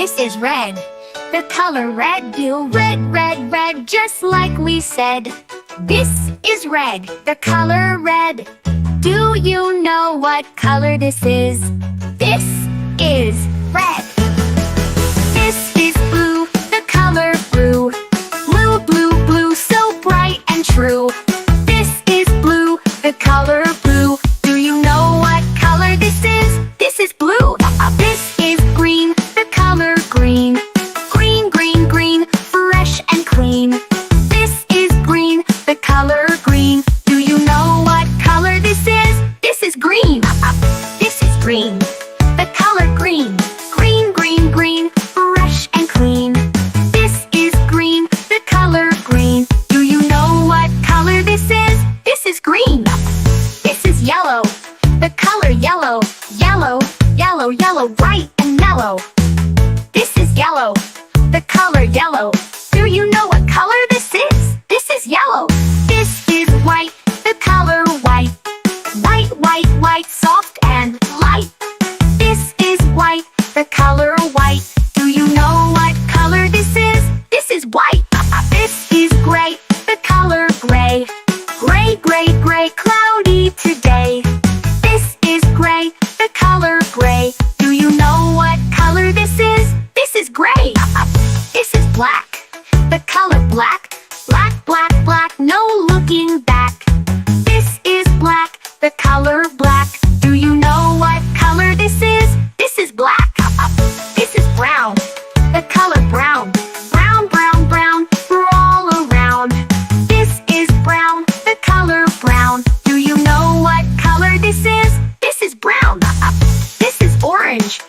This is red. The color red. Do red, red, red, just like we said. This is red. The color red. Do you know what color this is? This is red. This is blue. The color blue. Blue, blue, blue, so bright and true. This is blue. The color blue. Do you know what color this is? This is blue. This is green. The color green. Green, green, green, fresh and clean. This is green. The color green. Do you know what color this is? This is green. This is green. The color green. Green, green, green, fresh and clean. This is green. The color green. Do you know what color this is? This is green. This is yellow. The color yellow. Yellow, yellow, yellow, bright and mellow. This is yellow. The color yellow. Do you know what color this is? This is yellow. This is white. The color white. White, white, white, soft and light. This is white. The color white. Do you know what color this is? This is white. This is gray. The color gray. Gray, gray, gray, cloudy today. This is gray. The color gray. Do you know what color this is? This is gray. This is black. The color black. Black, black, black, no looking back. This is black. The color black. Do you know what color this is? This is black. This is brown. The color brown. Brown, brown, brown, we're all around. This is brown. The color brown. Do you know what color this is? This is brown. This is orange.